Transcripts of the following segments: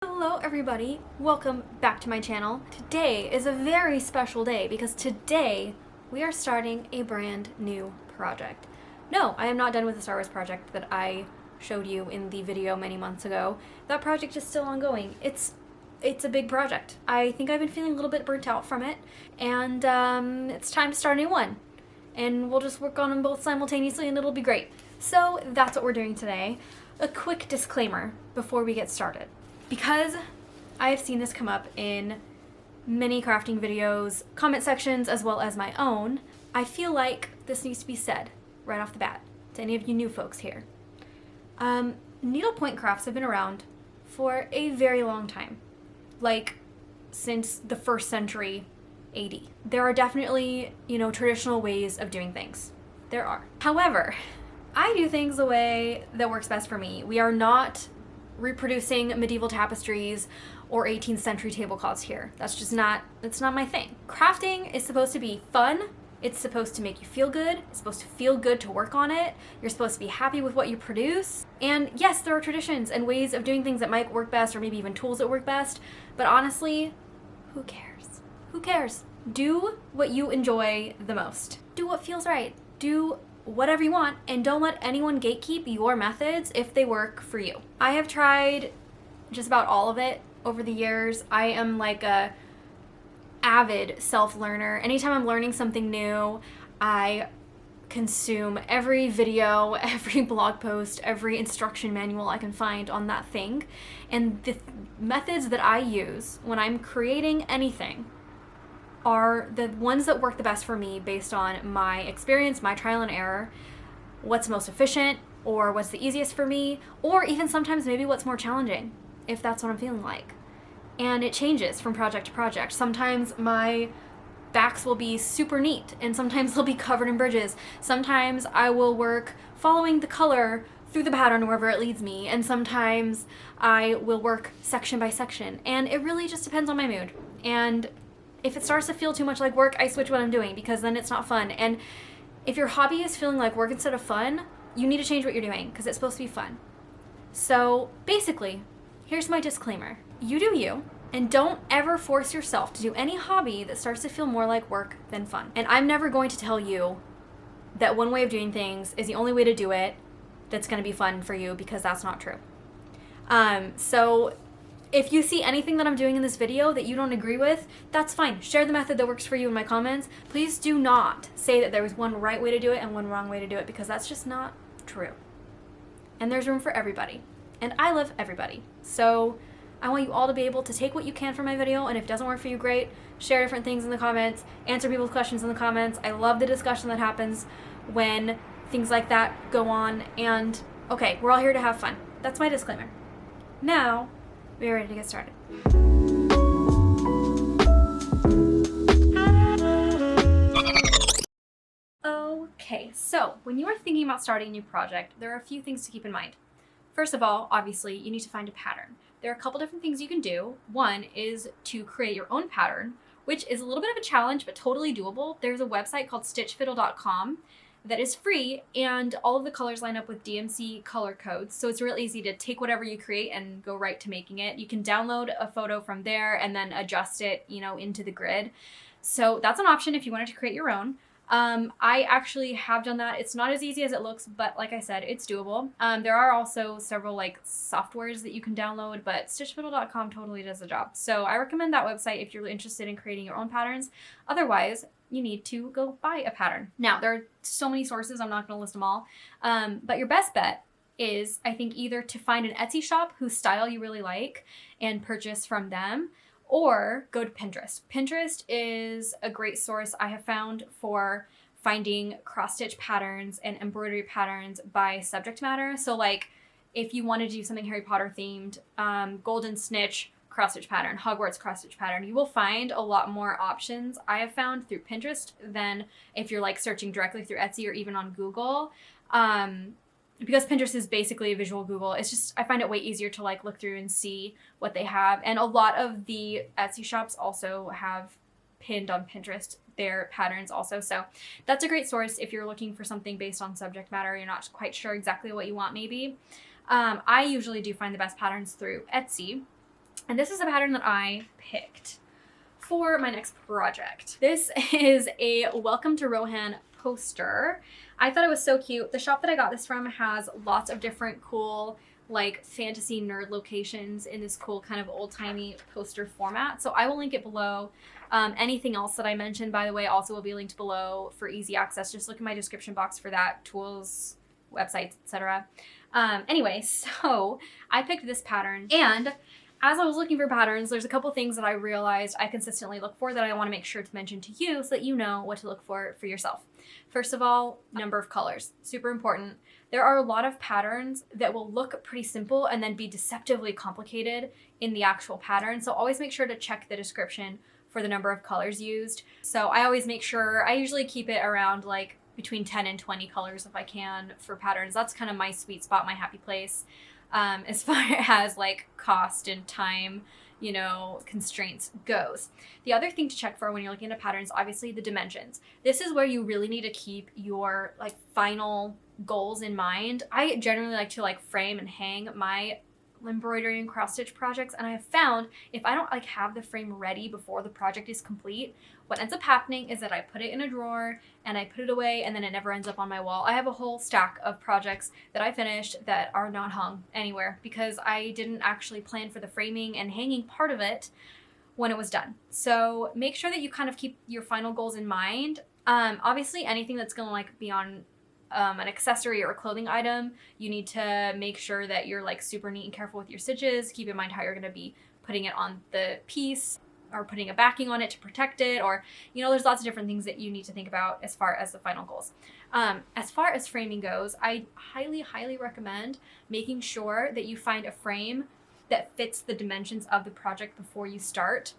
Hello everybody, welcome back to my channel. Today is a very special day because today we are starting a brand new project. No, I am not done with the Star Wars project that I showed you in the video many months ago. That project is still ongoing. It's a big project. I think I've been feeling a little bit burnt out from it, and it's time to start a new one. And we'll just work on them both simultaneously and it'll be great. So that's what we're doing today. A quick disclaimer before we get started. Because I have seen this come up in many crafting videos, comment sections, as well as my own, I feel like this needs to be said right off the bat to any of you new folks here. Needlepoint crafts have been around for a very long time, like since the 1st century AD. There are definitely, traditional ways of doing things. There are. However, I do things the way that works best for me. We are not reproducing medieval tapestries or 18th century tablecloths here. That's not my thing. Crafting is supposed to be fun. It's supposed to make you feel good. It's supposed to feel good to work on it. You're supposed to be happy with what you produce. And yes, there are traditions and ways of doing things that might work best, or maybe even tools that work best. But honestly, who cares? Who cares? Do what you enjoy the most. Do what feels right. Do whatever you want, and don't let anyone gatekeep your methods if they work for you. I have tried just about all of it over the years. I am like a avid self-learner. Anytime I'm learning something new, I consume every video, every blog post, every instruction manual I can find on that thing. And the methods that I use when I'm creating anything are the ones that work the best for me based on my experience, my trial and error, what's most efficient, or what's the easiest for me, or even sometimes maybe what's more challenging, if that's what I'm feeling like. And it changes from project to project. Sometimes my backs will be super neat, and sometimes they'll be covered in bridges. Sometimes I will work following the color through the pattern wherever it leads me, and sometimes I will work section by section. And it really just depends on my mood. And if it starts to feel too much like work, I switch what I'm doing, because then it's not fun. And if your hobby is feeling like work instead of fun, you need to change what you're doing, because it's supposed to be fun. So basically, here's my disclaimer. You do you, and don't ever force yourself to do any hobby that starts to feel more like work than fun. And I'm never going to tell you that one way of doing things is the only way to do it that's going to be fun for you, because that's not true. So if you see anything that I'm doing in this video that you don't agree with, that's fine. Share the method that works for you in my comments. Please do not say that there was one right way to do it and one wrong way to do it, because that's just not true. And there's room for everybody. And I love everybody. So I want you all to be able to take what you can from my video, and if it doesn't work for you, great. Share different things in the comments, answer people's questions in the comments. I love the discussion that happens when things like that go on. And okay, we're all here to have fun. That's my disclaimer. Now, we're ready to get started. Okay, so when you are thinking about starting a new project, there are a few things to keep in mind. First of all, obviously, you need to find a pattern. There are a couple different things you can do. One is to create your own pattern, which is a little bit of a challenge, but totally doable. There's a website called stitchfiddle.com that is free, and all of the colors line up with DMC color codes. So it's real easy to take whatever you create and go right to making it. You can download a photo from there and then adjust it, into the grid. So that's an option if you wanted to create your own. I actually have done that. It's not as easy as it looks, but like I said, it's doable. There are also several softwares that you can download, but stitchfiddle.com totally does the job. So I recommend that website if you're interested in creating your own patterns. Otherwise, you need to go buy a pattern. Now, there are so many sources, I'm not going to list them all, but your best bet is, I think, either to find an Etsy shop whose style you really like and purchase from them, or go to Pinterest. Pinterest is a great source I have found for finding cross-stitch patterns and embroidery patterns by subject matter. So if you want to do something Harry Potter themed, Golden Snitch cross-stitch pattern, Hogwarts cross-stitch pattern, you will find a lot more options I have found through Pinterest than if you're searching directly through Etsy or even on Google. Because Pinterest is basically a visual Google, it's just, I find it way easier to look through and see what they have. And a lot of the Etsy shops also have pinned on Pinterest their patterns also. So that's a great source if you're looking for something based on subject matter, you're not quite sure exactly what you want maybe. I usually do find the best patterns through Etsy. And this is a pattern that I picked for my next project. This is a Welcome to Rohan poster. I thought it was so cute. The shop that I got this from has lots of different cool like fantasy nerd locations in this cool kind of old-timey poster format. So I will link it below. Anything else that I mentioned, by the way, also will be linked below for easy access. Just look in my description box for that, tools, websites, etc. Anyway, so I picked this pattern, and as I was looking for patterns, there's a couple things that I realized I consistently look for that I want to make sure to mention to you so that you know what to look for yourself. First of all, number of colors, super important. There are a lot of patterns that will look pretty simple and then be deceptively complicated in the actual pattern. So always make sure to check the description for the number of colors used. So I always make sure, I usually keep it around like between 10 and 20 colors if I can for patterns. That's kind of my sweet spot, my happy place. As far as like cost and time, you know, constraints goes. The other thing to check for when you're looking at patterns, obviously the dimensions. This is where you really need to keep your like final goals in mind. I generally like to like frame and hang my embroidery and cross stitch projects, and I have found if I don't like have the frame ready before the project is complete, what ends up happening is that I put it in a drawer and I put it away and then it never ends up on my wall. I have a whole stack of projects that I finished that are not hung anywhere because I didn't actually plan for the framing and hanging part of it when it was done. So make sure that you kind of keep your final goals in mind. Obviously anything that's gonna like be on an accessory or a clothing item, you need to make sure that you're like super neat and careful with your stitches. Keep in mind how you're going to be putting it on the piece or putting a backing on it to protect it, or, you know, there's lots of different things that you need to think about as far as the final goals. As far as framing goes, I highly recommend making sure that you find a frame that fits the dimensions of the project before you start.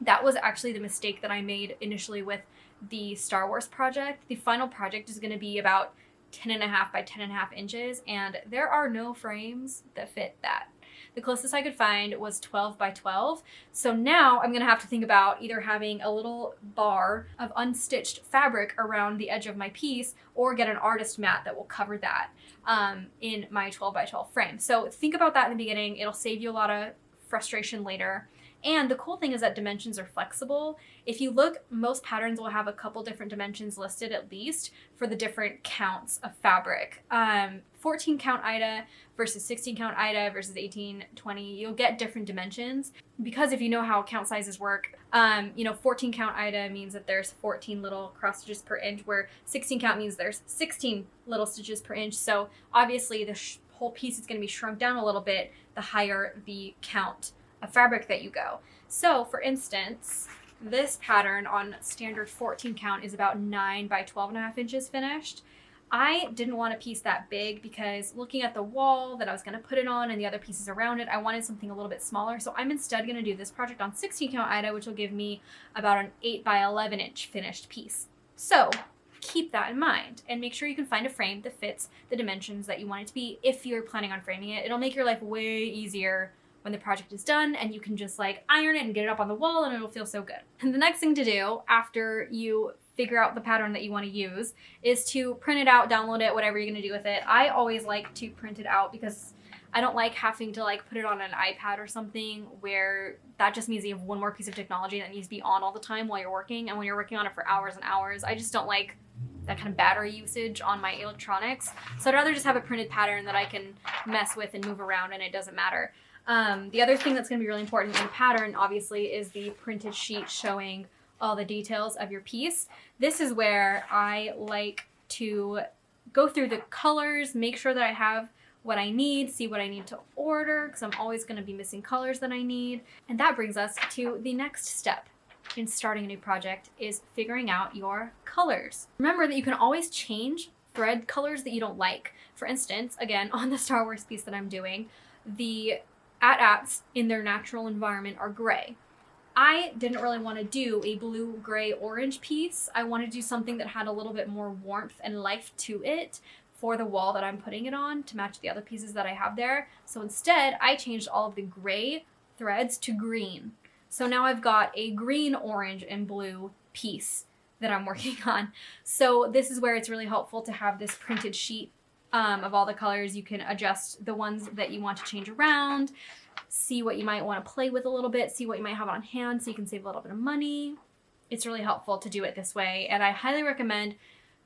That was actually the mistake that I made initially with the Star Wars project. The final project is going to be about 10.5 by 10.5 inches, and there are no frames that fit that. The closest I could find was 12 by 12. So now I'm going to have to think about either having a little bar of unstitched fabric around the edge of my piece or get an artist mat that will cover that in my 12 by 12 frame. So think about that in the beginning. It'll save you a lot of frustration later. And the cool thing is that dimensions are flexible. If you look, most patterns will have a couple different dimensions listed at least for the different counts of fabric. 14 count Ida versus 16 count Ida versus 18, 20, you'll get different dimensions because if you know how count sizes work, you know, 14 count Ida means that there's 14 little cross stitches per inch, where 16 count means there's 16 little stitches per inch. So obviously the whole piece is going to be shrunk down a little bit the higher the count of fabric that you go. So for instance, this pattern on standard 14 count is about 9 by 12.5 inches finished. I didn't want a piece that big because looking at the wall that I was going to put it on and the other pieces around it, I wanted something a little bit smaller. So I'm instead going to do this project on 16 count Ida, which will give me about an 8 by 11 inch finished piece. So keep that in mind and make sure you can find a frame that fits the dimensions that you want it to be if you're planning on framing it. It'll make your life way easier when the project is done and you can just like iron it and get it up on the wall and it'll feel so good. And the next thing to do after you figure out the pattern that you want to use is to print it out, download it, whatever you're going to do with it. I always like to print it out because I don't like having to like put it on an iPad or something where that just means you have one more piece of technology that needs to be on all the time while you're working, and when you're working on it for hours and hours, I just don't like that kind of battery usage on my electronics. So I'd rather just have a printed pattern that I can mess with and move around and it doesn't matter. The other thing that's going to be really important in the pattern, obviously, is the printed sheet showing all the details of your piece. This is where I like to go through the colors, make sure that I have what I need, see what I need to order, because I'm always going to be missing colors that I need. And that brings us to the next step in starting a new project, is figuring out your colors. Remember that you can always change thread colors that you don't like. For instance, again, on the Star Wars piece that I'm doing, the AT-ATs in their natural environment are gray. I didn't really want to do a blue, gray, orange piece. I wanted to do something that had a little bit more warmth and life to it for the wall that I'm putting it on to match the other pieces that I have there. So instead, I changed all of the gray threads to green. So now I've got a green, orange, and blue piece that I'm working on. So this is where it's really helpful to have this printed sheet of all the colors. You can adjust the ones that you want to change around. see what you might want to play with a little bit, see what you might have on hand so you can save a little bit of money. It's really helpful to do it this way, and I highly recommend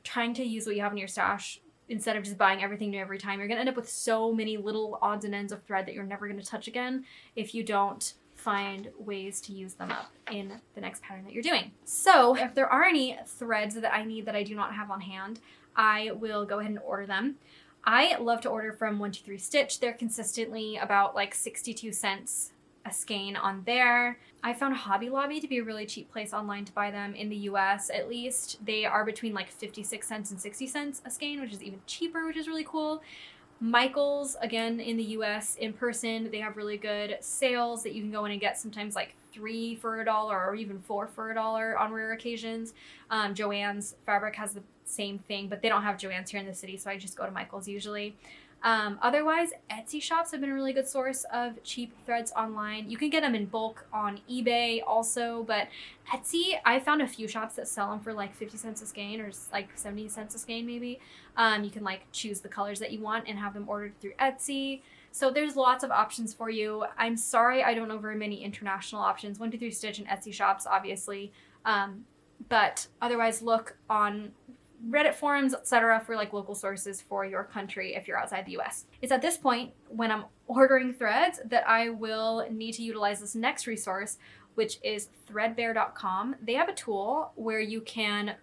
trying to use what you have in your stash instead of just buying everything new every time. You're going to end up with so many little odds and ends of thread that you're never going to touch again if you don't find ways to use them up in the next pattern that you're doing. So if there are any threads that I need that I do not have on hand, I will go ahead and order them. I love to order from 123 Stitch. They're consistently about like 62 cents a skein on there. I found Hobby Lobby to be a really cheap place online to buy them in the US at least. They are between like 56 cents and 60 cents a skein, which is even cheaper, which is really cool. Michael's, again, in the US in person, they have really good sales that you can go in and get sometimes like 3 for $1 or even 4 for $1 on rare occasions. Joann's Fabric has the same thing, but they don't have Joann's here in the city, so I just go to Michael's usually. Otherwise, Etsy shops have been a really good source of cheap threads online. You can get them in bulk on eBay also, but Etsy, I found a few shops that sell them for like 50 cents a skein or like 70 cents a skein maybe. You can like choose the colors that you want and have them ordered through Etsy. So there's lots of options for you. I'm sorry I don't know very many international options. 123 Stitch and Etsy shops, obviously. But otherwise look on Reddit forums, etc. for like local sources for your country if you're outside the US. It's at this point when I'm ordering threads that I will need to utilize this next resource, which is threadbare.com. They have a tool where you can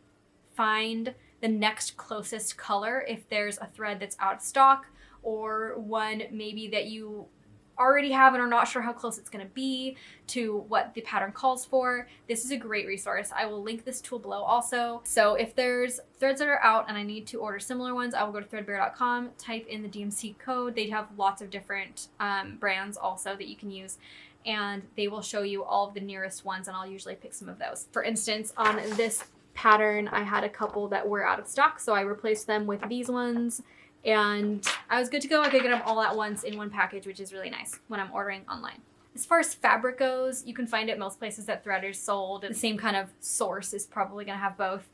find the next closest color if there's a thread that's out of stock or one maybe that you already have and are not sure how close it's going to be to what the pattern calls for. This is a great resource. I will link this tool below also. So if there's threads that are out and I need to order similar ones, I will go to threadbare.com, type in the DMC code. They have lots of different brands also that you can use, and they will show you all of the nearest ones, and I'll usually pick some of those. For instance, on this pattern, I had a couple that were out of stock, so I replaced them with these ones. And I was good to go. I could get them all at once in one package, which is really nice when I'm ordering online. As far as fabric goes, you can find it most places that thread is sold. The same kind of source is probably going to have both.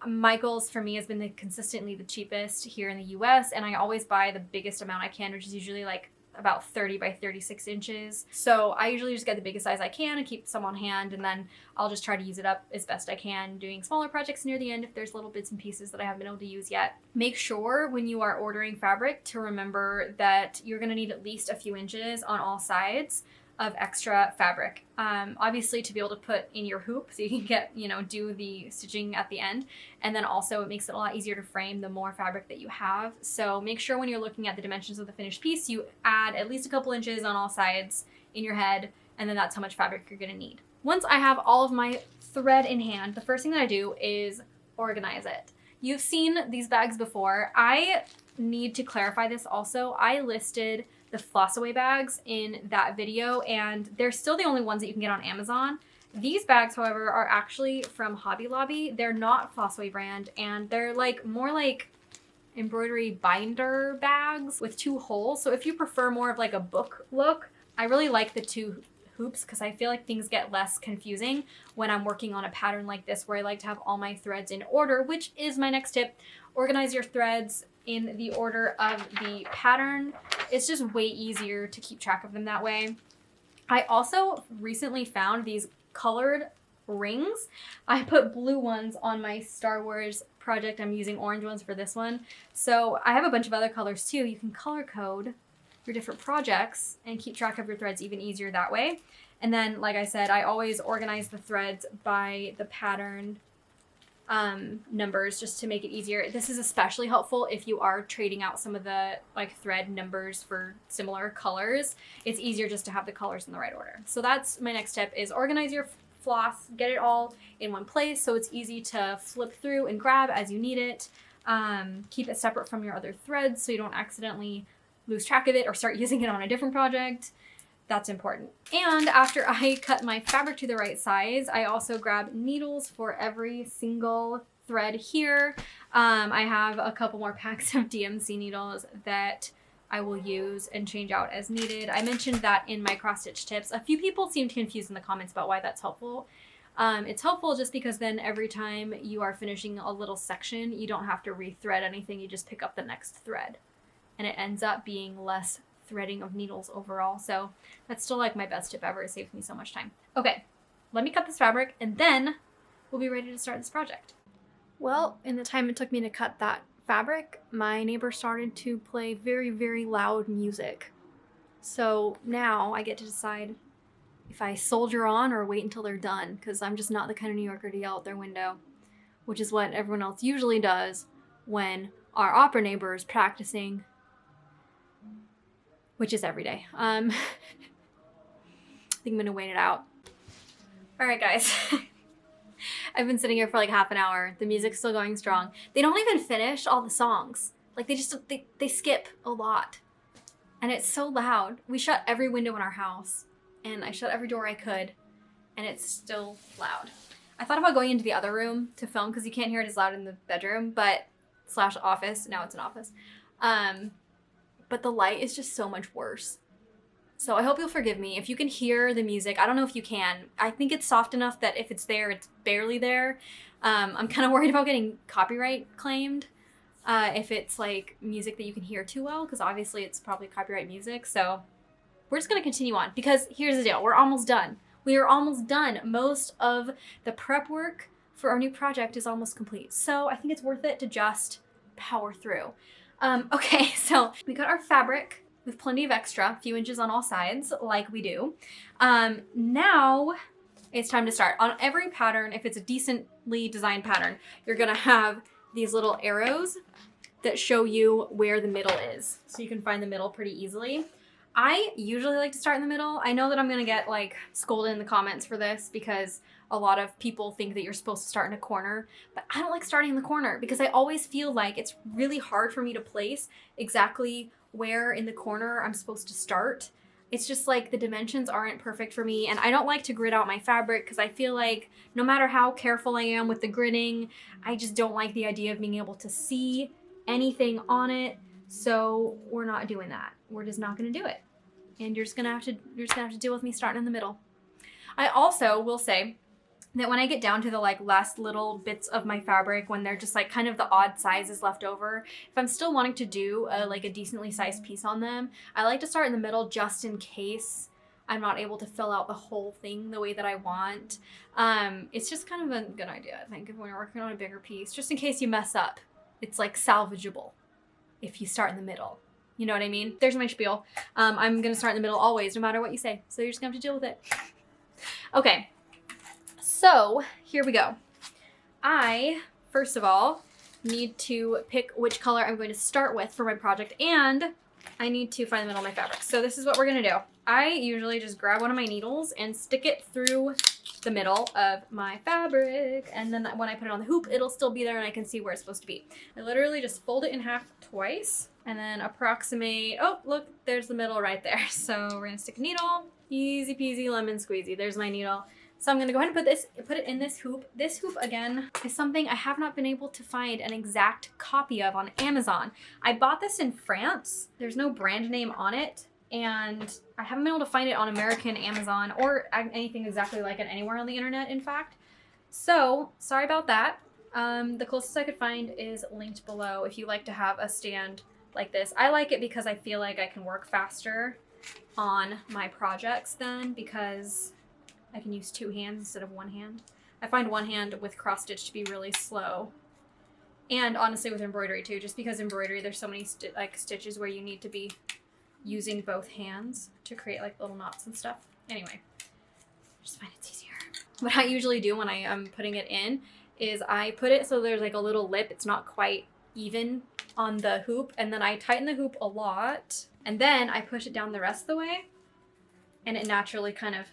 Michael's for me has been consistently the cheapest here in the US, and I always buy the biggest amount I can, which is usually like about 30 by 36 inches. So I usually just get the biggest size I can and keep some on hand, and then I'll just try to use it up as best I can, doing smaller projects near the end if there's little bits and pieces that I haven't been able to use yet. Make sure when you are ordering fabric to remember that you're gonna need at least a few inches on all sides of extra fabric. Obviously to be able to put in your hoop so you can get, do the stitching at the end. And then also it makes it a lot easier to frame the more fabric that you have. So make sure when you're looking at the dimensions of the finished piece, you add at least a couple inches on all sides in your head, and then that's how much fabric you're gonna need. Once I have all of my thread in hand, the first thing that I do is organize it. You've seen these bags before. I need to clarify this also. I listed the floss away bags in that video, and they're still the only ones that you can get on Amazon. These bags, however, are actually from Hobby Lobby. They're not floss away brand, and they're like more like embroidery binder bags with 2 holes. So if you prefer more of like a book look, I really like the 2 hoops because I feel like things get less confusing when I'm working on a pattern like this where I like to have all my threads in order, which is my next tip. Organize your threads in the order of the pattern. It's just way easier to keep track of them that way. I also recently found these colored rings. I put blue ones on my Star Wars project. I'm using orange ones for this one. So I have a bunch of other colors too. You can color code your different projects and keep track of your threads even easier that way. And then, like I said, I always organize the threads by the pattern numbers just to make it easier. This is especially helpful if you are trading out some of the like thread numbers for similar colors. It's easier just to have the colors in the right order. So that's my next tip, is organize your floss, get it all in one place so it's easy to flip through and grab as you need it. Keep it separate from your other threads so you don't accidentally lose track of it or start using it on a different project. That's important. And after I cut my fabric to the right size, I also grab needles for every single thread here. I have a couple more packs of DMC needles that I will use and change out as needed. I mentioned that in my cross stitch tips. A few people seemed confused in the comments about why that's helpful. It's helpful just because then every time you are finishing a little section, you don't have to rethread anything. You just pick up the next thread, and it ends up being less threading of needles overall. So that's still like my best tip ever. It saves me so much time. Okay, let me cut this fabric and then we'll be ready to start this project. Well, in the time it took me to cut that fabric, my neighbor started to play very, very loud music. So now I get to decide if I soldier on or wait until they're done, because I'm just not the kind of New Yorker to yell out their window, which is what everyone else usually does when our opera neighbor is practicing, which is every day. I think I'm gonna wait it out. All right, guys. I've been sitting here for like half an hour. The music's still going strong. They don't even finish all the songs. Like they skip a lot. And it's so loud. We shut every window in our house and I shut every door I could and it's still loud. I thought about going into the other room to film because you can't hear it as loud in the bedroom, but / office. Now it's an office. But the light is just so much worse. So I hope you'll forgive me. If you can hear the music, I don't know if you can. I think it's soft enough that if it's there, it's barely there. I'm kind of worried about getting copyright claimed if it's like music that you can hear too well, because obviously it's probably copyright music. So we're just going to continue on because here's the deal. We're almost done. We are almost done. Most of the prep work for our new project is almost complete. So I think it's worth it to just power through. Okay, so we got our fabric with plenty of extra, a few inches on all sides, like we do. Now it's time to start. On every pattern, if it's a decently designed pattern, you're gonna have these little arrows that show you where the middle is. So you can find the middle pretty easily. I usually like to start in the middle. I know that I'm gonna get like scolded in the comments for this because a lot of people think that you're supposed to start in a corner, but I don't like starting in the corner because I always feel like it's really hard for me to place exactly where in the corner I'm supposed to start. It's just like the dimensions aren't perfect for me, and I don't like to grid out my fabric because I feel like no matter how careful I am with the gridding, I just don't like the idea of being able to see anything on it. So we're not doing that. We're just not going to do it. And you're just gonna have to deal with me starting in the middle. I also will say that when I get down to the like last little bits of my fabric, when they're just like kind of the odd sizes left over, if I'm still wanting to do like a decently sized piece on them, I like to start in the middle just in case I'm not able to fill out the whole thing the way that I want. It's just kind of a good idea, I think, if when you're working on a bigger piece, just in case you mess up, it's like salvageable if you start in the middle. You know what I mean? There's my spiel. I'm gonna start in the middle always, no matter what you say. So you're just gonna have to deal with it. Okay, so here we go. I, first of all, need to pick which color I'm going to start with for my project, and I need to find the middle of my fabric. So this is what we're gonna do. I usually just grab one of my needles and stick it through the middle of my fabric, and then when I put it on the hoop, it'll still be there and I can see where it's supposed to be. I literally just fold it in half twice and then approximate, oh, look, there's the middle right there. So we're gonna stick a needle, easy peasy lemon squeezy. There's my needle. So I'm gonna go ahead and put it in this hoop. This hoop, again, is something I have not been able to find an exact copy of on Amazon. I bought this in France. There's no brand name on it, and I haven't been able to find it on American Amazon or anything exactly like it anywhere on the internet, in fact. So, sorry about that. The closest I could find is linked below if you like to have a stand like this. I like it because I feel like I can work faster on my projects then, because I can use two hands instead of one hand. I find one hand with cross stitch to be really slow. And honestly with embroidery too, just because embroidery there's so many stitches where you need to be using both hands to create like little knots and stuff. Anyway, I just find it's easier. What I usually do when I am putting it in is I put it so there's like a little lip. It's not quite even on the hoop, and then I tighten the hoop a lot, and then I push it down the rest of the way, and it naturally kind of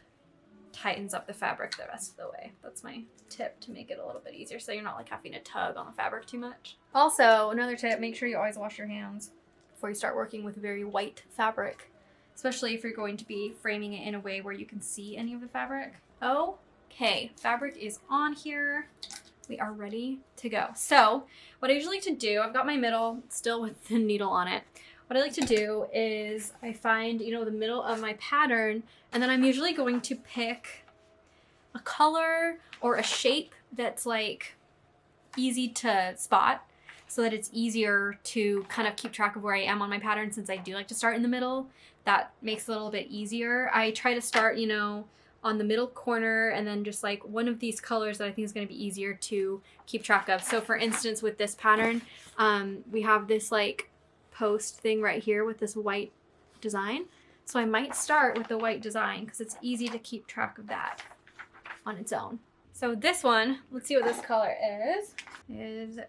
tightens up the fabric the rest of the way. That's my tip to make it a little bit easier so you're not like having to tug on the fabric too much. Also, another tip, make sure you always wash your hands before you start working with very white fabric, especially if you're going to be framing it in a way where you can see any of the fabric. Okay, fabric is on here. We are ready to go. So what I usually like to do, I've got my middle still with the needle on it. What I like to do is I find, you know, the middle of my pattern, and then I'm usually going to pick a color or a shape that's like easy to spot. so that it's easier to kind of keep track of where I am on my pattern, since I do like to start in the middle. That makes it a little bit easier. I try to start, you know, on the middle corner, and then just like one of these colors that I think is going to be easier to keep track of. So for instance, with this pattern, we have this like post thing right here with this white design. So I might start with the white design because it's easy to keep track of that on its own. So this one, let's see what this color is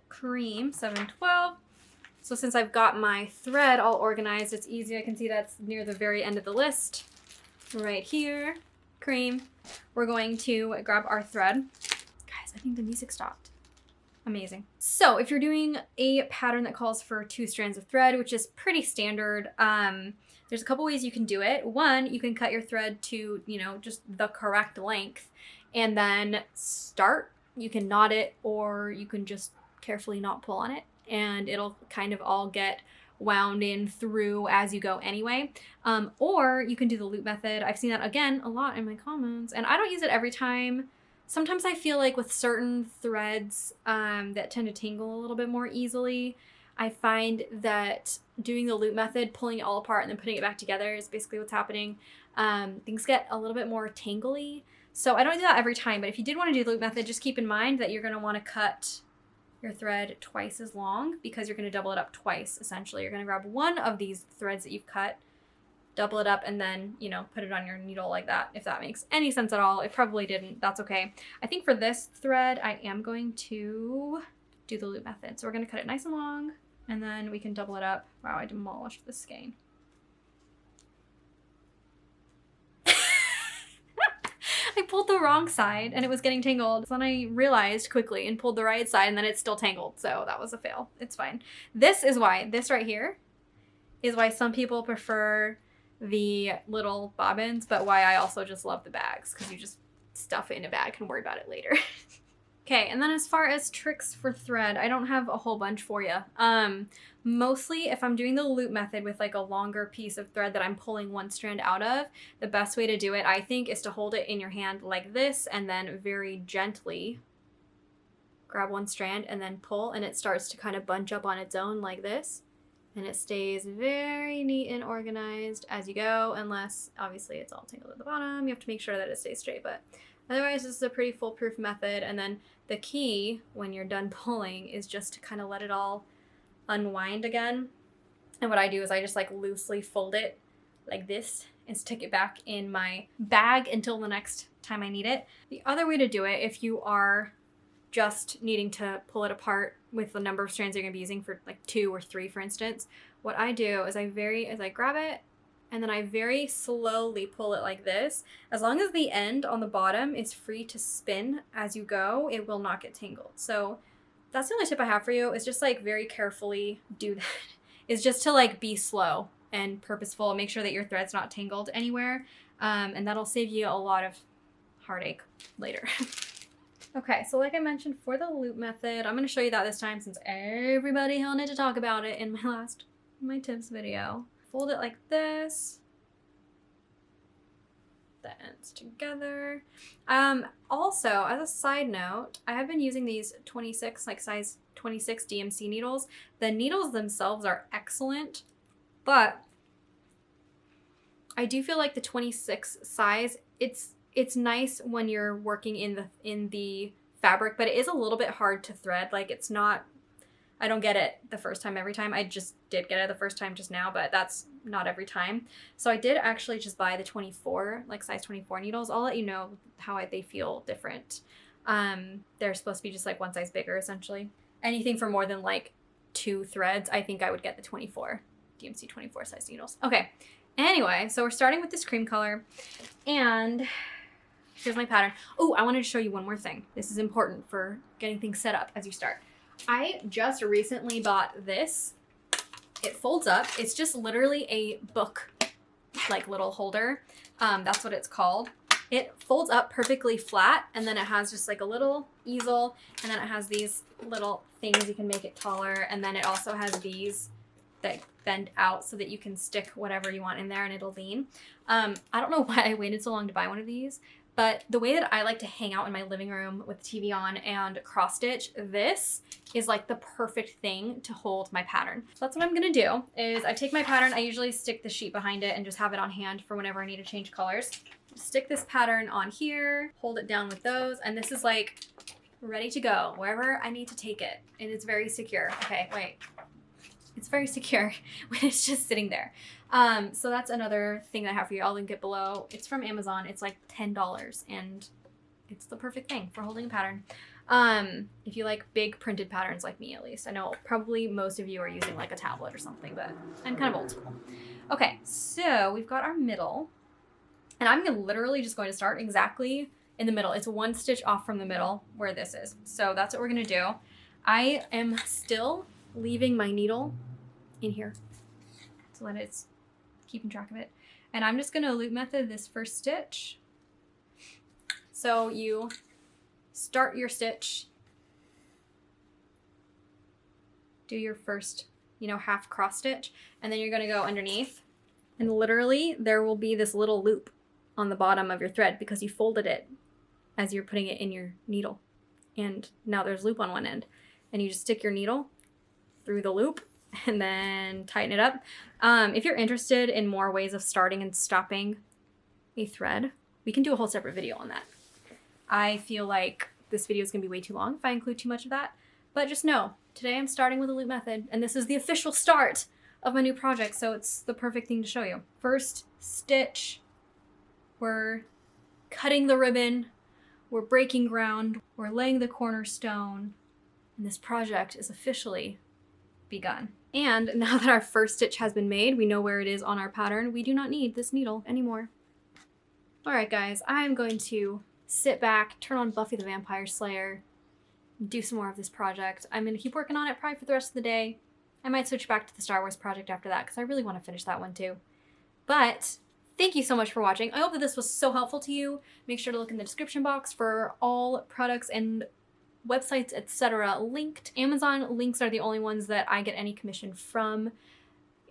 cream 712. So since I've got my thread all organized, it's easy. I can see that's near the very end of the list right here. Cream. We're going to grab our thread. Guys, I think the music stopped. Amazing. So if you're doing a pattern that calls for 2 strands of thread, which is pretty standard, there's a couple ways you can do it. One, you can cut your thread to, you know, just the correct length and then start. You can knot it, or you can just carefully not pull on it, and it'll kind of all get wound in through as you go anyway. Or you can do the loop method. I've seen that again a lot in my comments, and I don't use it every time. Sometimes I feel like with certain threads that tend to tangle a little bit more easily, I find that doing the loop method, pulling it all apart and then putting it back together is basically what's happening. Things get a little bit more tangly. So I don't do that every time, but if you did want to do the loop method, just keep in mind that you're going to want to cut your thread twice as long, because you're going to double it up twice. Essentially, you're going to grab one of these threads that you've cut, double it up, and then, you know, put it on your needle like that. If that makes any sense at all. It probably didn't. That's okay. I think for this thread, I am going to do the loop method. So we're going to cut it nice and long, and then we can double it up. Wow, I demolished the skein. I pulled the wrong side and it was getting tangled. So then I realized quickly and pulled the right side, and then it's still tangled. So that was a fail. It's fine. This is why, this right here is why some people prefer the little bobbins, but why I also just love the bags, because you just stuff it in a bag and worry about it later. Okay, and then as far as tricks for thread, I don't have a whole bunch for you. Mostly if I'm doing the loop method with like a longer piece of thread that I'm pulling one strand out of, the best way to do it, I think, is to hold it in your hand like this and then very gently grab one strand and then pull, and it starts to kind of bunch up on its own like this. And it stays very neat and organized as you go, unless obviously it's all tangled at the bottom. You have to make sure that it stays straight, but otherwise this is a pretty foolproof method. And then the key when you're done pulling is just to kind of let it all unwind again. And what I do is I just like loosely fold it like this and stick it back in my bag until the next time I need it. The other way to do it, if you are just needing to pull it apart with the number of strands you're gonna be using for like 2 or 3, for instance, what I do is I grab it and then I very slowly pull it like this. As long as the end on the bottom is free to spin as you go, it will not get tangled. So that's the only tip I have for you, is just like very carefully do that. Is just to like be slow and purposeful and make sure that your thread's not tangled anywhere. And that'll save you a lot of heartache later. Okay, so like I mentioned, for the loop method, I'm going to show you that this time since everybody wanted to talk about it in my tips video. Fold it like this. The ends together. Also, as a side note, I have been using these 26, like size 26 DMC needles. The needles themselves are excellent, but I do feel like the 26 size, it's nice when you're working in the fabric, but it is a little bit hard to thread. Like, it's not, I don't get it the first time every time. I just did get it the first time just now, but that's not every time. So I did actually just buy the 24, like size 24 needles. I'll let you know how they feel different. They're supposed to be just like one size bigger, essentially. Anything for more than like 2 threads, I think I would get the 24, DMC 24 size needles. Okay, anyway, so we're starting with this cream color, and here's my pattern. Oh, I wanted to show you one more thing. This is important for getting things set up as you start. I just recently bought this. It folds up. It's just literally a book, like little holder. That's what it's called. It folds up perfectly flat, and then it has just like a little easel, and then it has these little things you can make it taller, and then it also has these that bend out so that you can stick whatever you want in there and it'll lean. I don't know why I waited so long to buy one of these, but the way that I like to hang out in my living room with the TV on and cross stitch, this is like the perfect thing to hold my pattern. So that's what I'm gonna do, is I take my pattern, I usually stick the sheet behind it and just have it on hand for whenever I need to change colors. Stick this pattern on here, hold it down with those, and this is like ready to go wherever I need to take it. And it's very secure. Okay, wait. It's very secure when it's just sitting there. So that's another thing that I have for you. I'll link it below. It's from Amazon. It's like $10 and it's the perfect thing for holding a pattern. If you like big printed patterns like me, at least. I know probably most of you are using like a tablet or something, but I'm kind of old school. Okay, so we've got our middle, and I'm literally just going to start exactly in the middle. It's one stitch off from the middle where this is. So that's what we're gonna do. I am still leaving my needle in here so that it's keeping track of it. And I'm just gonna loop method this first stitch. So you start your stitch, do your first, half cross stitch, and then you're gonna go underneath, and literally there will be this little loop on the bottom of your thread because you folded it as you're putting it in your needle. And now there's loop on one end, and you just stick your needle through the loop and then tighten it up. If you're interested in more ways of starting and stopping a thread, we can do a whole separate video on that. I feel like this video is gonna be way too long if I include too much of that, but just know, today I'm starting with a loop method, and this is the official start of my new project, so it's the perfect thing to show you. First stitch, we're cutting the ribbon, we're breaking ground, we're laying the cornerstone, and this project is officially begun. And now that our first stitch has been made, we know where it is on our pattern, we do not need this needle anymore. All right, guys, I'm going to sit back, turn on Buffy the Vampire Slayer, do some more of this project. I'm gonna keep working on it probably for the rest of the day. I might switch back to the Star Wars project after that because I really want to finish that one too. But thank you so much for watching. I hope that this was so helpful to you. Make sure to look in the description box for all products and websites, etc. linked. Amazon links are the only ones that I get any commission from.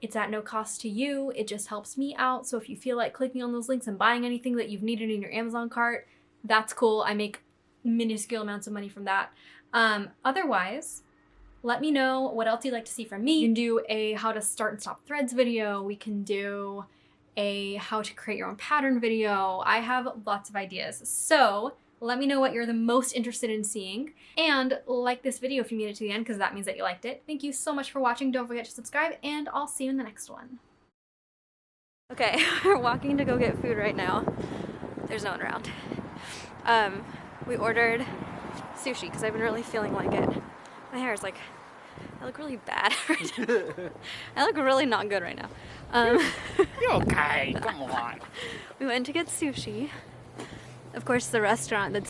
It's at no cost to you. It just helps me out. So if you feel like clicking on those links and buying anything that you've needed in your Amazon cart, that's cool. I make minuscule amounts of money from that. Otherwise, let me know what else you'd like to see from me. You can do a how to start and stop threads video. We can do a how to create your own pattern video. I have lots of ideas. So let me know what you're the most interested in seeing, and like this video if you made it to the end because that means that you liked it. Thank you so much for watching. Don't forget to subscribe, and I'll see you in the next one. Okay, we're walking to go get food right now. There's no one around. We ordered sushi because I've been really feeling like it. My hair is like, I look really bad right now. I look really not good right now. You're okay, come on. We went to get sushi. Of course, the restaurant that's